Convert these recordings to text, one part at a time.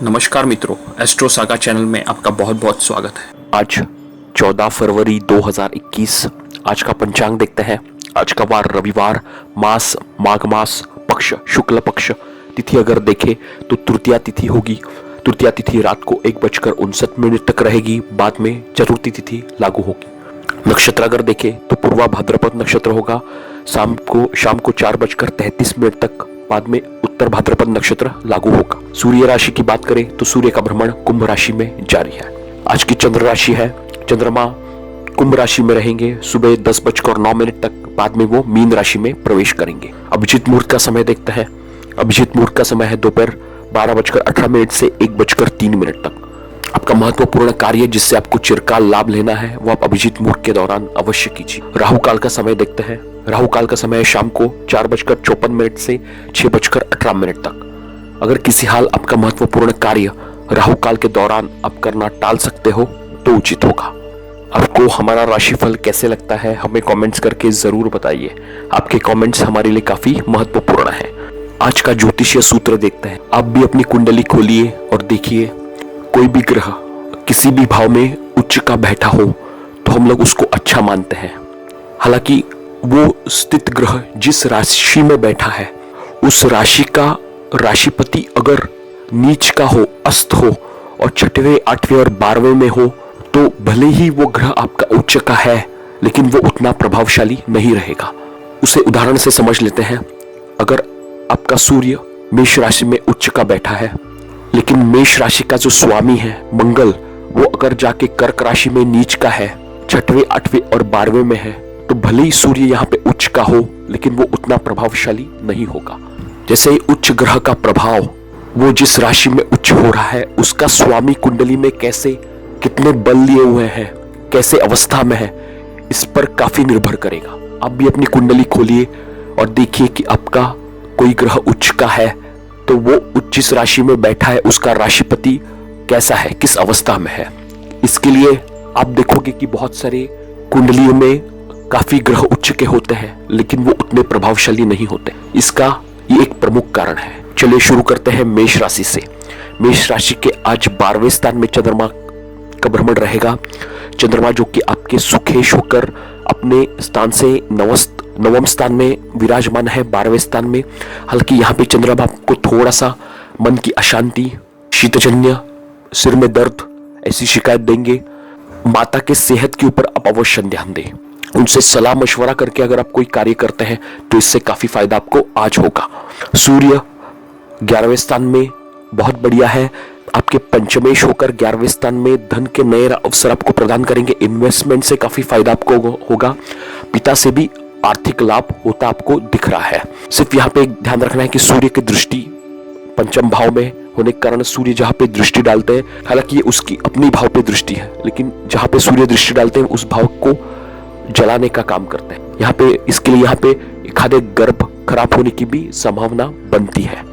नमस्कार मित्रों, astro saga channel में आपका बहुत बहुत स्वागत है। आज 14 फरवरी 2021 आज का पंचांग देखते हैं। आज का वार रविवार, मास माघ मास, पक्ष शुक्ल पक्ष, तिथि अगर देखें तो तृतीया तिथि होगी। तृतीया तिथि रात को 1:59 तक रहेगी, बाद में चतुर्थी तिथि लागू होगी। नक्षत्र अगर देखें तो पूर्वा भाद्रपद नक्षत्र होगा, शाम को 4:33 तक, बाद में उत्तर भाद्रपद नक्षत्र लागू होगा। सूर्य राशि की बात करें तो सूर्य का भ्रमण कुंभ राशि में जारी है। आज की चंद्र राशि है, चंद्रमा कुंभ राशि में रहेंगे सुबह 10:09 तक, बाद में वो मीन राशि में प्रवेश करेंगे। अभिजीत मुहूर्त का समय देखते हैं। अभिजीत मुहूर्त का समय है दोपहर 12:18 से 1:03 तक। आपका महत्वपूर्ण कार्य जिससे आपको चिरकाल लाभ लेना है वो आप अभिजीत मुहूर्त के दौरान अवश्य कीजिए। राहु काल का समय देखते हैं। राहु काल का समय है शाम को 4:54 से 6:18 तक। अगर किसी हाल आपका महत्वपूर्ण कार्य राहु काल के दौरान आप करना टाल सकते हो तो उचित होगा। आपको हमारा राशिफल कैसे लगता है हमें कमेंट्स करके जरूर बताइए। आपके कमेंट्स हमारे लिए काफी महत्वपूर्ण है। आज का ज्योतिषीय सूत्र देखते हैं। आप भी अपनी कुंडली खोलिए और देखिए, कोई भी ग्रह किसी भी भाव में उच्च का बैठा हो तो हम लोग उसको अच्छा मानते हैं। हालांकि वो स्थित ग्रह जिस राशि में बैठा है उस राशि का राशिपति अगर नीच का हो, अस्त हो और 6वें, 8वें और 12वें में हो तो भले ही वो ग्रह आपका उच्च का है लेकिन वो उतना प्रभावशाली नहीं रहेगा। उसे उदाहरण से समझ लेते हैं। अगर आपका सूर्य मेष राशि में उच्च का बैठा है लेकिन मेष राशि का जो स्वामी है मंगल वो अगर जाके कर्क राशि में नीच का है, 6वें, 8वें और 12वें में है, तो भले ही सूर्य यहाँ पे उच्च का हो लेकिन वो उतना प्रभावशाली नहीं होगा। जैसे ही उच्च ग्रह का प्रभाव वो जिस राशि में उच्च हो रहा है उसका स्वामी कुंडली में कैसे, कितने बल लिए हुए हैं, कैसे अवस्था में है, इस पर काफी निर्भर करेगा। आप भी अपनी कुंडली खोलिए और देखिए कि आपका कोई ग्रह उच्च का है तो वो जिस राशि में बैठा है उसका राशिपति कैसा है, किस अवस्था में है। इसके लिए आप देखोगे कि बहुत सारे कुंडलियों में काफी ग्रह उच्च के होते हैं लेकिन वो उतने प्रभावशाली नहीं होते। इसका ये एक प्रमुख कारण है। चलिए शुरू करते हैं मेष राशि से। मेष राशि के आज 12वें स्थान में चंद्रमा का भ्रमण रहेगा। चंद्रमा जो कि आपके सुखेश होकर अपने स्थान से नवम स्थान में विराजमान है, 12वें स्थान में। हालांकि यहाँ पे चंद्रमा आपको थोड़ा सा मन की अशांति, शीतजन्य, सिर में दर्द ऐसी शिकायत देंगे। माता के सेहत के ऊपर आप अवश्य ध्यान दें। उनसे सलाह मशवरा करके अगर आप कोई कार्य करते हैं तो इससे काफी फायदा आपको आज होगा। सूर्य 11वें स्थान में बहुत बढ़िया है। आपके पंचमेश होकर 11वें स्थान में धन के नए अवसर आपको प्रदान करेंगे। इन्वेस्टमेंट से काफी फायदा आपको होगा। पिता से भी आर्थिक लाभ होता आपको दिख रहा है। सिर्फ यहाँ पे एक ध्यान रखना है कि सूर्य की दृष्टि पंचम भाव में होने के कारण सूर्य जहां पे दृष्टि डालते हैं, हालांकि ये उसकी अपनी भाव पे दृष्टि है, लेकिन जहां पे सूर्य दृष्टि डालते हैं उस भाव को जलाने का काम करते हैं। यहाँ पे इसके लिए यहाँ पे एक आधे गर्भ खराब होने की भी संभावना बनती है।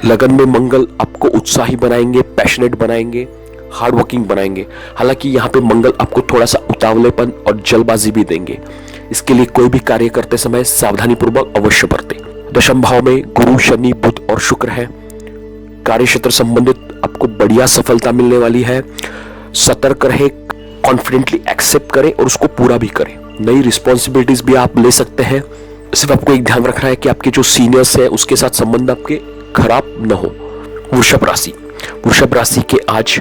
लगन में मंगल आपको उत्साही बनाएंगे, पैशनेट बनाएंगे, हार्ड वर्किंग बनाएंगे। हालांकि यहाँ पे मंगल आपको थोड़ा सा उतावलेपन और जल्दबाजी भी देंगे। इसके लिए कोई भी कार्य करते समय सावधानी पूर्वक अवश्य बरतें। दशम भाव में गुरु, शनि, बुध और शुक्र है। कार्य क्षेत्र संबंधित आपको बढ़िया सफलता मिलने वाली है। सतर्क रहे, कॉन्फिडेंटली एक्सेप्ट करें और उसको पूरा भी करें। नई रिस्पॉन्सिबिलिटीज भी आप ले सकते हैं। सिर्फ आपको एक ध्यान रखना है कि आपके जो सीनियर्स हैं उसके साथ संबंध आपके खराब न हो। वृषभ राशि, वृषभ राशि के आज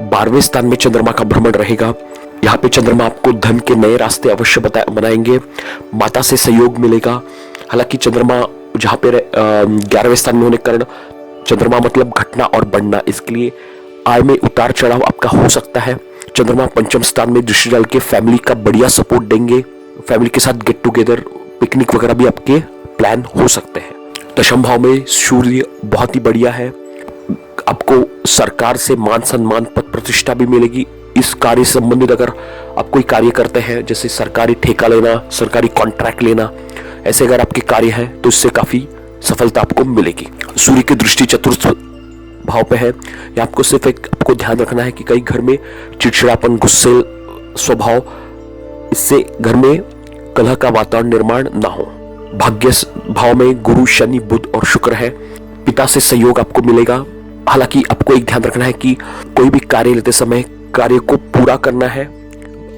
12वें स्थान में चंद्रमा का भ्रमण रहेगा। यहाँ पे चंद्रमा आपको धन के नए रास्ते अवश्य बनाएंगे। माता से सहयोग मिलेगा। हालांकि चंद्रमा जहाँ पे 11वें स्थान में होने के कारण चंद्रमा मतलब घटना और बढ़ना, इसके लिए आय में उतार चढ़ाव आपका हो सकता है। चंद्रमा पंचम स्थान में दृष्टि डाल के फैमिली का बढ़िया सपोर्ट देंगे। फैमिली के साथ गेट टुगेदर, पिकनिक वगैरह भी आपके प्लान हो सकते हैं। दशम भाव में सूर्य बहुत ही बढ़िया है। आपको सरकार से मान सम्मान, पद प्रतिष्ठा भी मिलेगी। इस कार्य से संबंधित अगर आप कोई कार्य करते हैं जैसे सरकारी ठेका लेना, सरकारी कॉन्ट्रैक्ट लेना, ऐसे अगर आपके कार्य है तो इससे काफी सफलता आपको मिलेगी। सूर्य की दृष्टि चतुर्थ भाव पे है। या आपको सिर्फ एक आपको ध्यान रखना है कि कई घर में चिड़चिड़ापन, गुस्से स्वभाव, इससे घर में कलह का वातावरण निर्माण ना हो। भाग्य भाव में गुरु, शनि, बुध और शुक्र है। पिता से सहयोग आपको मिलेगा। हालांकि आपको एक ध्यान रखना है कि कोई भी कार्य लेते समय कार्य को पूरा करना है,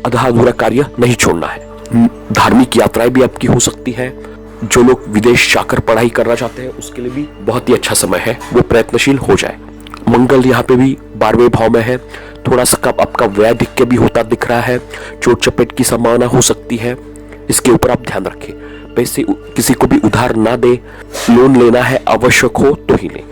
आधा अधूरा कार्य नहीं छोड़ना है। धार्मिक यात्राएं भी आपकी हो सकती है। जो लोग विदेश जाकर पढ़ाई करना चाहते हैं उसके लिए भी बहुत ही अच्छा समय है, वो प्रयत्नशील हो जाए। मंगल यहाँ पे भी 12वें भाव में है। थोड़ा सा कब आपका वैधिक्य भी होता दिख रहा है, चोट चपेट की संभावना हो सकती है, इसके ऊपर आप ध्यान रखें। पैसे किसी को भी उधार ना दे, लोन लेना है आवश्यक हो तो ही ले।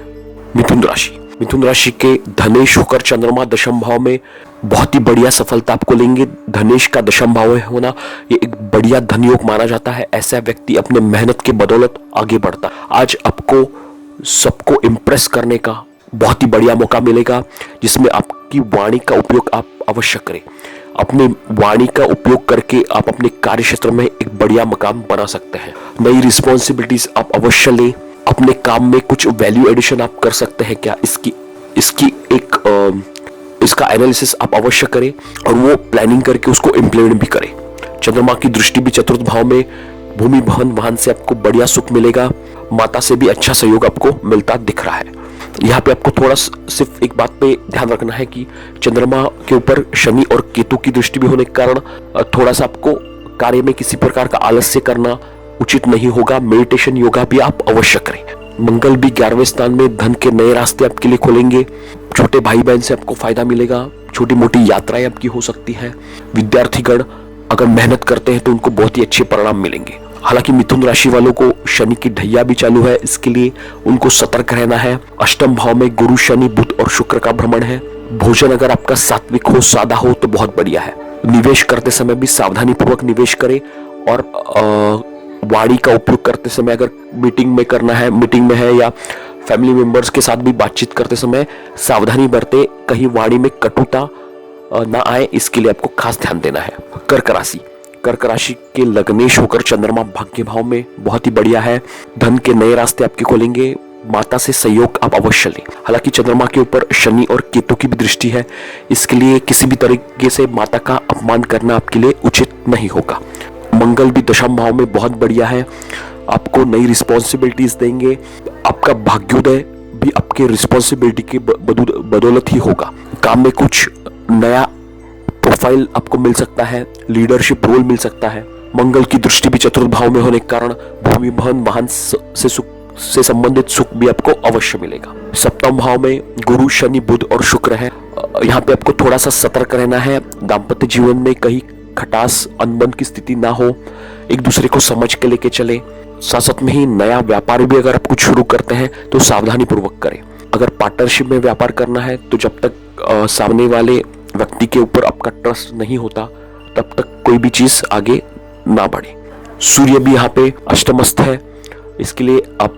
मिथुन राशि के धनेश होकर चंद्रमा दशम भाव में बहुत ही बढ़िया सफलता आपको लेंगे। धनेश का दशम भाव में होना ये एक बढ़िया धन योग माना जाता है। ऐसा व्यक्ति अपने मेहनत के बदौलत आगे बढ़ता। आज आपको सबको इम्प्रेस करने का बहुत ही बढ़िया मौका मिलेगा, जिसमें आपकी वाणी का उपयोग आप अवश्य करें। अपने वाणी का उपयोग करके आप अपने कार्य क्षेत्र में एक बढ़िया मकाम बना सकते हैं। नई रिस्पॉन्सिबिलिटीज आप अवश्य लें। अपने काम में कुछ वैल्यू एडिशन आप कर सकते हैं क्या, इसका एनालिसिस आप अवश्य करें और वो प्लानिंग करके उसको इम्प्लीमेंट भी करें। चंद्रमा की दृष्टि भी चतुर्थ भाव में, भूमि भवन वाहन से आपको बढ़िया सुख मिलेगा। माता से भी अच्छा सहयोग आपको मिलता दिख रहा है। यहाँ पे आपको थोड़ा सिर्फ एक बात पे ध्यान रखना है कि चंद्रमा के ऊपर शनि और केतु की दृष्टि भी होने के कारण थोड़ा सा आपको कार्य में किसी प्रकार का आलस्य करना उचित नहीं होगा। मेडिटेशन योगा भी आप अवश्य करें। मंगल भी 11वें स्थान में, धन के नए रास्ते आपके लिए खोलेंगे। छोटे भाई बहन से आपको फायदा मिलेगा। छोटी मोटी यात्राएं आपकी हो सकती है। विद्यार्थीगण अगर मेहनत करते हैं तो उनको बहुत ही अच्छे परिणाम मिलेंगे। हालांकि मिथुन राशि वालों को शनि की ढैया भी चालू है, इसके लिए उनको सतर्क रहना है। अष्टम भाव में गुरु, शनि, बुध और शुक्र का भ्रमण है। भोजन अगर आपका सात्विक हो, सादा हो तो बहुत बढ़िया है। निवेश करते समय भी सावधानी पूर्वक निवेश करें और वाणी का उपयोग करते समय अगर मीटिंग में है या फैमिली मेंबर्स के साथ भी बातचीत करते समय सावधानी बरते, कहीं वाणी में कटुता ना आए, इसके लिए आपको खास ध्यान देना है। कर्क राशि के लग्नेश होकर चंद्रमा भाग्य भाव में बहुत ही बढ़िया है। धन के नए रास्ते आपके खोलेंगे। माता से सहयोग आप अवश्य लें। हालांकि चंद्रमा के ऊपर शनि और केतु की भी दृष्टि है, इसके लिए किसी भी तरीके से माता का अपमान करना आपके लिए उचित नहीं होगा। मंगल भी दशम भाव में बहुत बढ़िया है, आपको नई रिस्पॉन्सिबिलिटीज देंगे। आपका भाग्योदय भी आपके रिस्पॉन्सिबिलिटी की बदौलत ही होगा। काम में कुछ नया प्रोफाइल आपको मिल सकता है, लीडरशिप रोल मिल सकता है। मंगल की दृष्टि भी चतुर्थ भाव में होने के कारण भूमि भवन वाहन से संबंधित सुख भी आपको अवश्य मिलेगा। सप्तम भाव में गुरु, शनि, बुध और शुक्र है। यहाँ पे आपको थोड़ा सा सतर्क रहना है। दाम्पत्य जीवन में कहीं खटास, अनबन की स्थिति ना हो, एक दूसरे को समझ के लेके चले। साथ में ही नया व्यापार भी अगर आप कुछ शुरू करते हैं तो सावधानी पूर्वक करें। अगर पार्टनरशिप में व्यापार करना है तो जब तक सामने वाले व्यक्ति के ऊपर आपका ट्रस्ट नहीं होता तब तक कोई भी चीज आगे ना बढ़े। सूर्य भी यहाँ पे अष्टमस्थ है, इसके लिए आप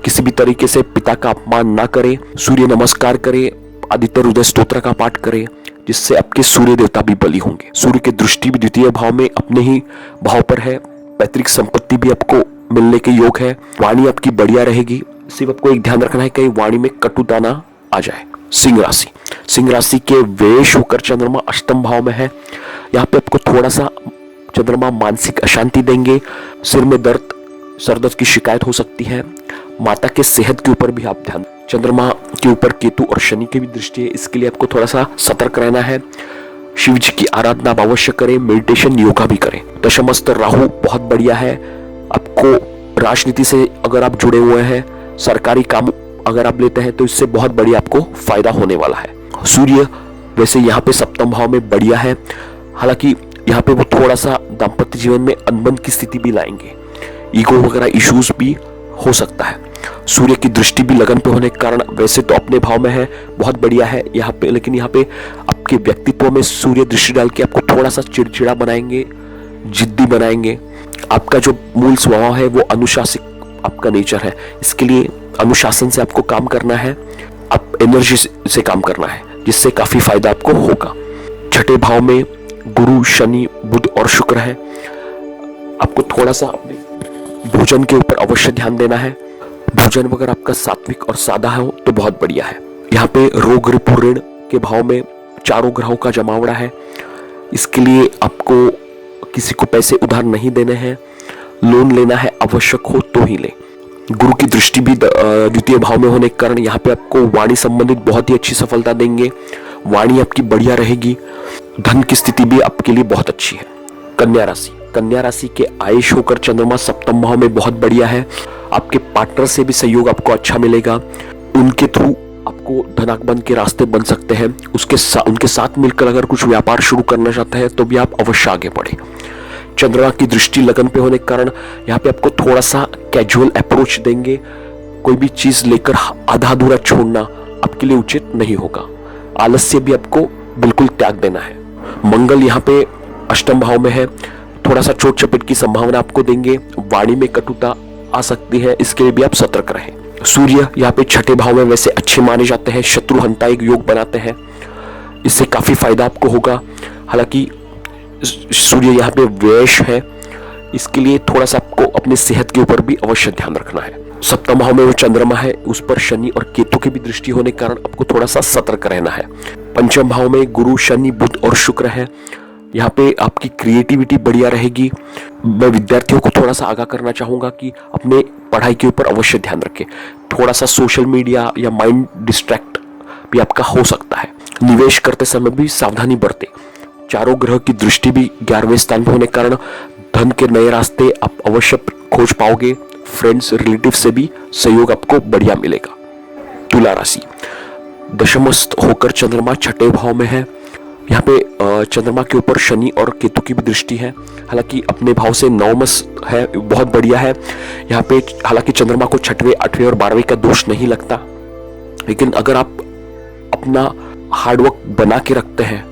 किसी भी तरीके से पिता का अपमान ना करें। सूर्य नमस्कार करें, आदित्य हृदय स्तोत्र का पाठ करें, जिससे आपके सूर्य देवता भी बली होंगे। सूर्य की दृष्टि भी द्वितीय भाव में अपने ही भाव पर है। पैतृक संपत्ति भी आपको मिलने के योग है। वाणी आपकी बढ़िया रहेगी। सिर्फ आपको एक ध्यान रखना है कहीं वाणी में कटुता ना आ जाए। सिंह राशि के वेश होकर चंद्रमा अष्टम भाव में है। यहाँ पे आपको थोड़ा सा चंद्रमा मानसिक अशांति देंगे। सिर में दर्द, सरदर्द की शिकायत हो सकती है। माता के सेहत के ऊपर भी आप ध्यान। चंद्रमा के ऊपर केतु और शनि की भी दृष्टि है, इसके लिए आपको थोड़ा सा सतर्क रहना है। शिव जी की आराधना आप अवश्य करें। मेडिटेशन, योगा भी करें। दशमस्थ राहु बहुत बढ़िया है। आपको राजनीति से अगर आप जुड़े हुए हैं, सरकारी काम अगर आप लेते हैं तो इससे बहुत बढ़िया आपको फायदा होने वाला है। सूर्य वैसे यहाँ पे सप्तम भाव में बढ़िया है, हालांकि यहाँ पे वो थोड़ा सा दाम्पत्य जीवन में अनबन की स्थिति भी लाएंगे। ईगो वगैरह इश्यूज भी हो सकता है। सूर्य की दृष्टि भी लगन पे होने के कारण वैसे तो अपने भाव में है, बहुत बढ़िया है यहाँ पे, लेकिन यहाँ पे आपके व्यक्तित्व में सूर्य दृष्टि डाल के आपको थोड़ा सा चिड़चिड़ा बनाएंगे, जिद्दी बनाएंगे। आपका जो मूल स्वभाव है वो अनुशासित आपका नेचर है, इसके लिए अनुशासन से आपको काम करना है। आप एनर्जी से काम करना है, जिससे काफी फायदा आपको होगा। छठे भाव में गुरु, शनि, बुध और शुक्र है। आपको थोड़ा सा अपने भोजन के ऊपर अवश्य ध्यान देना है। भोजन अगर आपका सात्विक और सादा हो तो बहुत बढ़िया है। यहाँ पे रोग, रिपु, ऋण के भाव में चारों ग्रहों का जमावड़ा है, इसके लिए आपको किसी को पैसे उधार नहीं देने हैं। लोन लेना है आवश्यक हो तो ही ले। गुरु की दृष्टि भी द्वितीय भाव में होने के कारण यहाँ पे आपको वाणी संबंधित बहुत ही अच्छी सफलता देंगे। वाणी आपकी बढ़िया रहेगी। धन की स्थिति भी आपके लिए बहुत अच्छी है। कन्या राशि के आयुष होकर चंद्रमा सप्तम भाव में बहुत बढ़िया है। आपके पार्टनर से भी सहयोग आपको अच्छा मिलेगा। उनके थ्रू आपको धनागमन के रास्ते बन सकते हैं। उनके साथ मिलकर अगर कुछ व्यापार शुरू करना चाहते हैं तो भी आप अवश्य आगे बढ़े। चंद्रमा की दृष्टि लगन पे होने के कारण यहाँ पे आपको थोड़ा सा कैजुअल अप्रोच देंगे। कोई भी चीज लेकर आधा अधूरा छोड़ना आपके लिए उचित नहीं होगा। आलस्य भी आपको बिल्कुल त्याग देना है। मंगल यहाँ पे अष्टम भाव में है, थोड़ा सा चोट चपेट की संभावना आपको देंगे। वाणी में कटुता आ सकती है, इसके लिए भी आप सतर्क रहें। सूर्य यहाँ पे छठे भाव में वैसे अच्छे माने जाते हैं, शत्रुहंता एक योग बनाते हैं, इससे काफी फायदा आपको होगा। हालांकि सूर्य यहाँ पे व्ययश है, इसके लिए थोड़ा सा आपको अपनी सेहत के ऊपर भी अवश्य ध्यान रखना है। सप्तम भाव में वो चंद्रमा है, उस पर शनि और केतु की भी दृष्टि होने के कारण आपको थोड़ा सा सतर्क रहना है। पंचम भाव में गुरु, शनि, बुध और शुक्र है। यहाँ पे आपकी क्रिएटिविटी बढ़िया रहेगी। मैं विद्यार्थियों को थोड़ा सा आगाह करना चाहूंगा कि अपने पढ़ाई के ऊपर अवश्य ध्यान रखें। थोड़ा सा सोशल मीडिया या माइंड डिस्ट्रैक्ट भी आपका हो सकता है। निवेश करते समय भी सावधानी बरतें। चारों ग्रह की दृष्टि भी 11वें स्थान में होने के कारण धन के नए रास्ते आप अवश्य खोज पाओगे। फ्रेंड्स, रिलेटिव से भी सहयोग आपको बढ़िया मिलेगा। तुला राशि, दशमस्थ होकर चंद्रमा छठे भाव में है। यहाँ पे चंद्रमा के ऊपर शनि और केतु की भी दृष्टि है। हालांकि अपने भाव से नवमस्थ है, बहुत बढ़िया है। यहाँ पे हालांकि चंद्रमा को छठवें, आठवें और 12वें का दोष नहीं लगता, लेकिन अगर आप अपना हार्डवर्क बना के रखते हैं,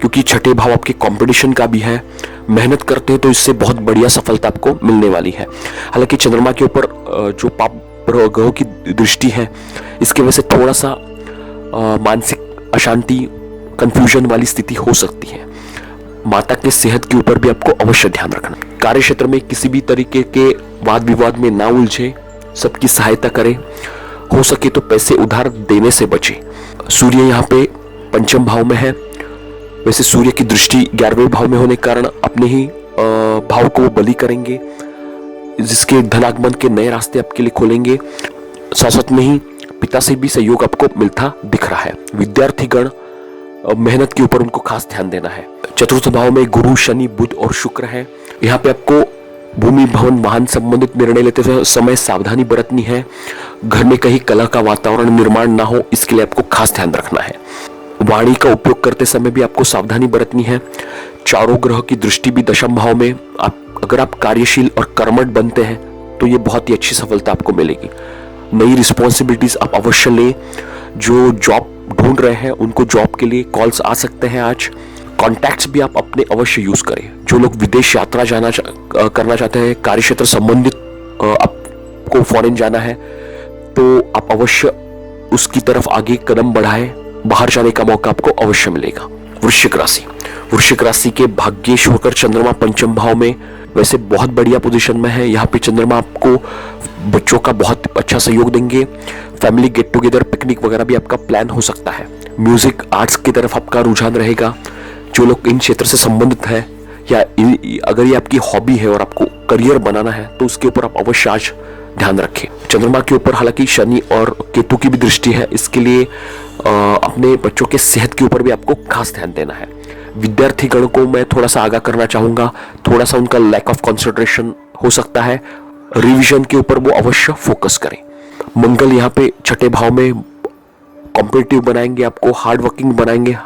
क्योंकि छठे भाव आपके कंपटीशन का भी है, मेहनत करते हैं तो इससे बहुत बढ़िया सफलता आपको मिलने वाली है। हालांकि चंद्रमा के ऊपर जो पाप ग्रहों की दृष्टि है, इसकी वजह से थोड़ा सा मानसिक अशांति, कंफ्यूजन वाली स्थिति हो सकती है। माता के सेहत के ऊपर भी आपको अवश्य ध्यान रखना। कार्य क्षेत्र में किसी भी तरीके के वाद विवाद में ना उलझे, सबकी सहायता करें। हो सके तो पैसे उधार देने से बचे। सूर्य यहाँ पे पंचम भाव में है। वैसे सूर्य की दृष्टि 11वें भाव में होने के कारण अपने ही भाव को वो बलि करेंगे, जिसके धनागमन के नए रास्ते आपके लिए खोलेंगे। साथ साथ में ही पिता से भी सहयोग आपको मिलता दिख रहा है। विद्यार्थीगण मेहनत के ऊपर उनको खास ध्यान देना है। चतुर्थ भाव में गुरु, शनि, बुध और शुक्र है। यहाँ पे आपको भूमि, भवन, वाहन संबंधित निर्णय लेते समय सावधानी बरतनी है। घर में कहीं कलह का वातावरण निर्माण ना हो, इसके लिए आपको खास ध्यान रखना है। वाणी का उपयोग करते समय भी आपको सावधानी बरतनी है। चारों ग्रह की दृष्टि भी दशम भाव में। अगर आप कार्यशील और कर्मठ बनते हैं तो ये बहुत ही अच्छी सफलता आपको मिलेगी। नई रिस्पॉन्सिबिलिटीज आप अवश्य लें। जो जॉब ढूंढ रहे हैं उनको जॉब के लिए कॉल्स आ सकते हैं आज। कॉन्टैक्ट्स भी आप अपने अवश्य यूज करें। जो लोग विदेश यात्रा करना चाहते हैं, कार्य क्षेत्र संबंधित आपको फॉरेन जाना है, तो आप अवश्य उसकी तरफ आगे कदम बढ़ाएं। बाहर जाने का मौका आपको अवश्य मिलेगा। वृश्चिक राशि के भाग्येश होकर चंद्रमा पंचम भाव में वैसे बहुत बढ़िया पोजीशन में है। यहाँ पे चंद्रमा आपको बच्चों का बहुत अच्छा सहयोग देंगे। फैमिली गेट टुगेदर, पिकनिक वगैरह भी आपका प्लान हो सकता है। म्यूजिक, आर्ट्स की तरफ आपका रुझान रहेगा। जो लोग इन क्षेत्र से संबंधित है या अगर ये आपकी हॉबी है और आपको करियर बनाना है तो उसके ऊपर आप अवश्य आज ध्यान रखें। चंद्रमा के ऊपर हालांकि शनि और केतु की भी दृष्टि है, इसके लिए अपने बच्चों के सेहत के ऊपर भी आपको खास ध्यान देना है। विद्यार्थीगण को मैं थोड़ा सा आगाह करना चाहूंगा, थोड़ा सा उनका लैक ऑफ कंसंट्रेशन हो सकता है। रिवीजन के ऊपर वो अवश्य फोकस करें। मंगल यहाँ पे छठे भाव में कॉम्पिटिटिव बनाएंगे, आपको हार्ड वर्किंग बनाएंगे।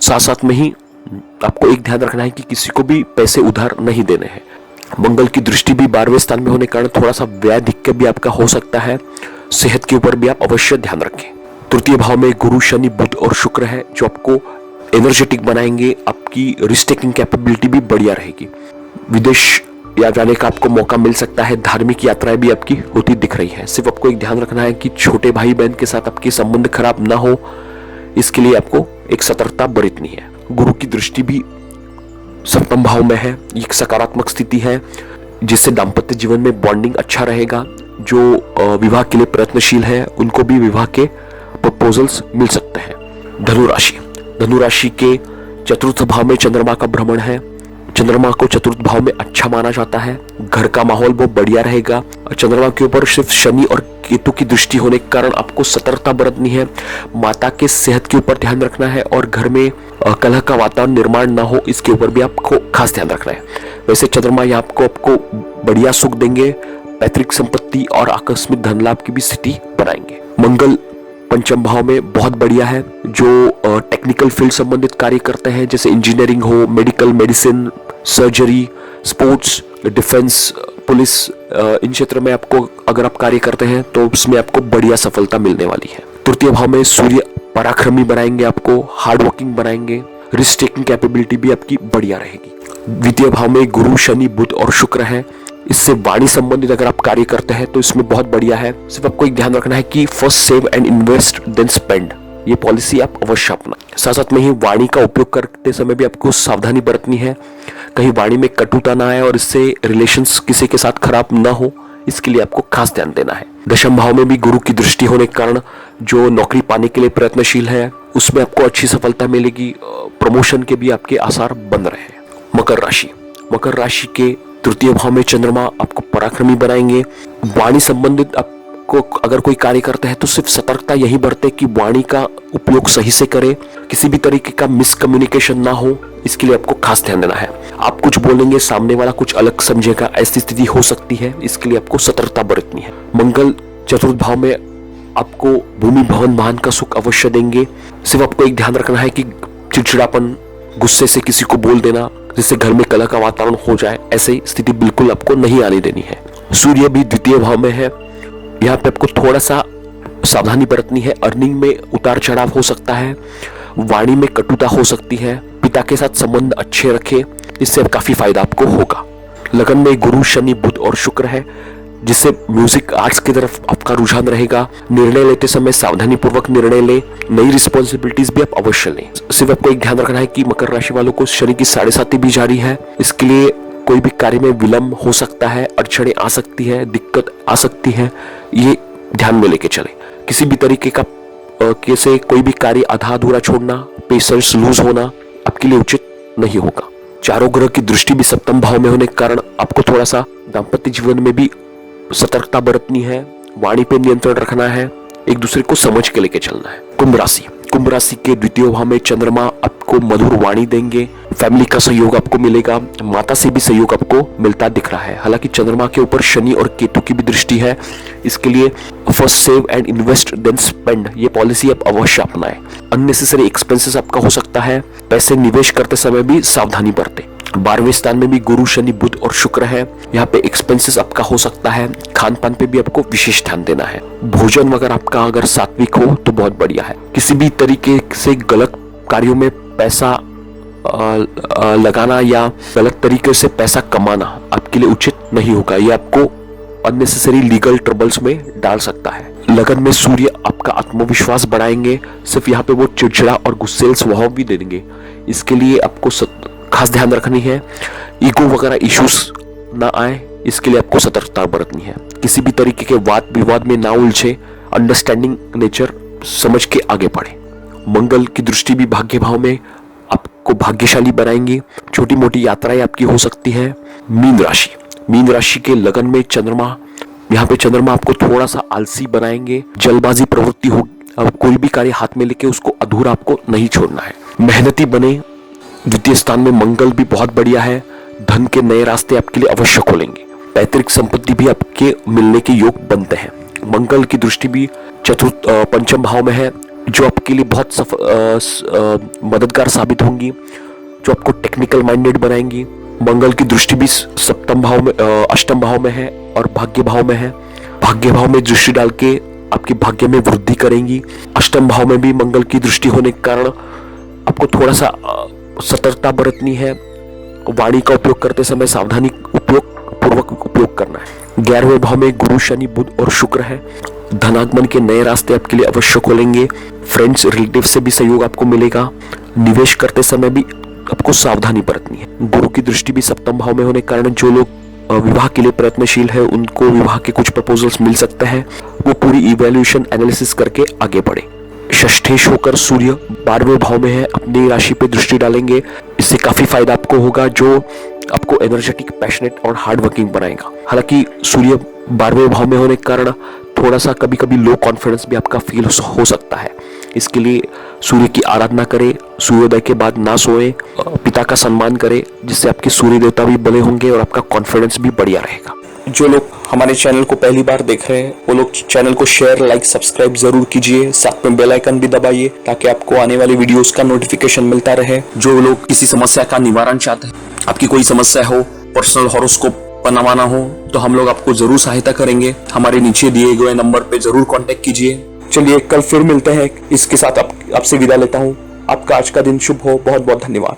साथ साथ में ही आपको एक ध्यान रखना है कि किसी को भी पैसे उधार नहीं देने हैं। मंगल की दृष्टि भी 12वें स्थान में होने के कारण थोड़ा सा व्यय दिक्कत भी आपका हो सकता है। सेहत के ऊपर भी आप अवश्य ध्यान रखें। तृतीय भाव में गुरु, शनि, बुध और शुक्र है, जो आपको एनर्जेटिक बनाएंगे। आपकी रिस्क टेकिंग कैपेबिलिटी भी बढ़िया रहेगी। विदेश या जाने का आपको मौका मिल सकता है। धार्मिक यात्राएं भी आपकी होती दिख रही है। सिर्फ आपको एक ध्यान रखना है कि छोटे भाई बहन के साथ आपके संबंध खराब ना हो, इसके लिए आपको एक सतर्कता बरतनी है। गुरु की दृष्टि भी सप्तम भाव में है, एक सकारात्मक स्थिति है जिससे दाम्पत्य जीवन में बॉन्डिंग अच्छा रहेगा। जो विवाह के लिए प्रयत्नशील है उनको भी विवाह के प्रपोजल्स मिल सकते हैं। धनुराशि के चतुर्थ भाव में चंद्रमा का भ्रमण है। चंद्रमा को चतुर्थ भाव में अच्छा माना जाता है। घर का माहौल बहुत बढ़िया रहेगा। चंद्रमा के ऊपर सिर्फ शनि और केतु की दृष्टि होने के कारण आपको सतर्कता बरतनी है। माता के सेहत के ऊपर ध्यान रखना है और घर में कलह का वातावरण निर्माण ना हो, इसके ऊपर भी आपको खास ध्यान रखना है। वैसे चंद्रमा यहाँ आपको बढ़िया सुख देंगे, पैतृक संपत्ति और आकस्मिक धन लाभ की भी स्थिति बनाएंगे। मंगल पंचम भाव में बहुत बढ़िया है। जो टेक्निकल फील्ड संबंधित कार्य करते हैं, जैसे इंजीनियरिंग हो, medical, medicine, surgery, sports, defence, police, इन क्षेत्र में आपको अगर आप कार्य करते हैं तो उसमें आपको बढ़िया सफलता मिलने वाली है। तृतीय भाव में सूर्य पराक्रमी बनाएंगे, आपको हार्ड वर्किंग बनाएंगे, रिस्क टेकिंग कैपेबिलिटी भी आपकी बढ़िया रहेगी। द्वितीय भाव में गुरु, शनि, बुध और शुक्र है। इससे वाणी संबंधित अगर आप कार्य करते हैं तो इसमें बहुत बढ़िया है। सिर्फ आपको एक ध्यान रखना है कि first save and invest then spend, ये पॉलिसी आप अवश्य अपनाएं। साथ साथ में ही वाणी का उपयोग करते समय भी आपको सावधानी बरतनी है, कहीं वाणी में कटुता ना आए और इससे रिलेशंस किसी के साथ खराब ना हो, इसके लिए आपको खास ध्यान देना है। दशम भाव में भी गुरु की दृष्टि होने के कारण जो नौकरी पाने के लिए प्रयत्नशील है उसमें आपको अच्छी सफलता मिलेगी। प्रमोशन के भी आपके आसार बन रहे हैं। मकर राशि, मकर राशि के तृतीय भाव में चंद्रमा आपको पराक्रमी बनाएंगे। वाणी संबंधित आपको अगर कोई कार्य करता है तो सिर्फ सतर्कता यही बरते कि वाणी का उपयोग सही से करें, किसी भी तरीके का मिसकम्युनिकेशन ना हो, इसके लिए आपको खास ध्यान देना है। आप कुछ बोलेंगे, सामने वाला कुछ अलग समझेगा, ऐसी स्थिति हो सकती है, इसके लिए आपको सतर्कता बरतनी है। मंगल चतुर्थ भाव में आपको भूमि, भवन, वाहन का सुख अवश्य देंगे। सिर्फ आपको एक ध्यान रखना है कि चिड़चिड़ापन, गुस्से से किसी को बोल देना जिससे घर में कलह का वातावरण हो जाए, ऐसी स्थिति बिल्कुल आपको नहीं आने देनी है। सूर्य भी द्वितीय भाव में है, यहाँ पे आपको थोड़ा सा सावधानी बरतनी है। अर्निंग में उतार चढ़ाव हो सकता है, वाणी में कटुता हो सकती है। पिता के साथ संबंध अच्छे रखें, इससे काफी फायदा आपको होगा। लगन में गुरु, शनि, बुध और शुक्र है, जिससे म्यूजिक, आर्ट्स की तरफ आपका रुझान रहेगा। निर्णय लेते समय सावधानी पूर्वक निर्णय लें, नई रिस्पॉन्सिबिलिटीज भी आप अवश्य लें। सिर्फ आपको एक ध्यान रखना है कि मकर राशि वालों को शनि की 7.5 भी जारी है, इसके लिए कोई भी कार्य में विलंब हो सकता है, अड़चने आ सकती है, दिक्कत आ सकती है, ये ध्यान में लेके चले। किसी भी तरीके का कैसे कोई भी कार्य आधा अधूरा छोड़ना, पेशेंस लूज होना आपके लिए उचित नहीं होगा। चारों ग्रह की दृष्टि भी सप्तम भाव में होने के कारण आपको थोड़ा सा दाम्पत्य जीवन में भी सतर्कता बरतनी है, वाणी पे नियंत्रण रखना है, एक दूसरे को समझ के लेके चलना है। कुंभ राशि, कुंभ राशि के द्वितीय भाव में चंद्रमा आपको मधुर वाणी देंगे। फैमिली का सहयोग आपको मिलेगा, माता से भी सहयोग आपको मिलता दिख रहा है। हालांकि चंद्रमा के ऊपर शनि और केतु की भी दृष्टि है, इसके लिए first save and invest then spend, ये पॉलिसी आप अवश्य अपनाएं। अननेसेसरी एक्सपेंसेस आपका हो सकता है, पैसे निवेश करते समय भी सावधानी बरतें। 12वें स्थान में भी गुरु, शनि, बुध और शुक्र है, यहाँ पे एक्सपेंसेस आपका हो सकता है। खान पान पे भी आपको विशेष ध्यान देना है। भोजन वगैरह आपका अगर सात्विक हो तो बहुत बढ़िया है। किसी भी तरीके से गलत कार्यों में पैसा लगाना या गलत तरीके से पैसा कमाना आपके लिए उचित नहीं होगा, ये आपको अननेसेसरी लीगल ट्रबल्स में डाल सकता है। लगन में सूर्य आपका आत्मविश्वास बढ़ाएंगे, सिर्फ यहाँ पे वो चिड़चिड़ा और गुस्सेल स्वभाव भी दे देंगे, इसके लिए आपको खास ध्यान रखनी है। ईगो वगैरह इश्यूज ना आए, इसके लिए आपको सतर्कता बरतनी है। किसी भी तरीके के वाद विवाद में ना उलझे, अंडरस्टैंडिंग नेचर समझ के आगे बढ़े। मंगल की दृष्टि भी भाग्य भाव में आपको भाग्यशाली बनाएंगी। छोटी मोटी यात्राएं आपकी हो सकती है। मीन राशि, मीन राशि के लगन में चंद्रमा, यहाँ पे चंद्रमा आपको थोड़ा सा आलसी बनाएंगे, जल्दबाजी प्रवृत्ति हो, कोई भी कार्य हाथ में लेके उसको अधूरा आपको नहीं छोड़ना है। मेहनती बने। द्वितीय स्थान में मंगल भी बहुत बढ़िया है, धन के नए रास्ते आपके लिए अवश्य खोलेंगे। पैतृक संपत्ति भी आपके मिलने के योग बनते हैं। मंगल की दृष्टि भी चतुर्थ पंचम भाव में है, जो आपके लिए बहुत मददगार साबित होंगी, जो आपको टेक्निकल माइंडेड बनाएंगी। मंगल की दृष्टि भी सप्तम भाव में, अष्टम भाव में है और भाग्य भाव में है। भाग्य भाव में दृष्टि डाल के आपके भाग्य में वृद्धि करेंगी। अष्टम भाव में भी मंगल की दृष्टि होने के कारण आपको थोड़ा सा सतर्कता बरतनी है। वाणी का उपयोग करते समय सावधानी पूर्वक उपयोग करना है। 11वें भाव में गुरु, शनि, बुध और शुक्र है, धनागमन के नए रास्ते आपके लिए अवश्य खोलेंगे। फ्रेंड्स, रिलेटिव से भी सहयोग आपको मिलेगा। निवेश करते समय भी आपको सावधानी बरतनी है। गुरु की दृष्टि भी सप्तम भाव में होने के कारण जो लोग विवाह के लिए प्रयत्नशील है उनको विवाह के कुछ प्रपोजल्स मिल सकते हैं, वो पूरी इवैल्यूएशन एनालिसिस करके आगे बढ़े। षष्ठेश होकर सूर्य 12वें भाव में है, अपनी राशि पे दृष्टि डालेंगे। इससे काफ़ी फायदा आपको होगा, जो आपको एनर्जेटिक, पैशनेट और हार्ड वर्किंग बनाएगा। हालांकि सूर्य 12वें भाव में होने के कारण थोड़ा सा कभी कभी लो कॉन्फिडेंस भी आपका फील हो सकता है। इसके लिए सूर्य की आराधना करें, सूर्योदय के बाद ना सोएं, पिता का सम्मान करें, जिससे आपके सूर्य देवता भी बने होंगे और आपका कॉन्फिडेंस भी बढ़िया रहेगा। जो लोग हमारे चैनल को पहली बार देख रहे हैं वो लोग चैनल को शेयर, लाइक, सब्सक्राइब जरूर कीजिए। साथ में बेल आइकन भी दबाइए ताकि आपको आने वाली वीडियोस का नोटिफिकेशन मिलता रहे। जो लोग किसी समस्या का निवारण चाहते हैं, आपकी कोई समस्या हो, पर्सनल हॉरोस्कोप बनवाना हो, तो हम लोग आपको जरूर सहायता करेंगे। हमारे नीचे दिए गए नंबर पे जरूर कांटेक्ट कीजिए। चलिए कल फिर मिलते हैं। इसके साथ आपसे विदा लेता हूँ। आपका आज का दिन शुभ हो। बहुत बहुत धन्यवाद।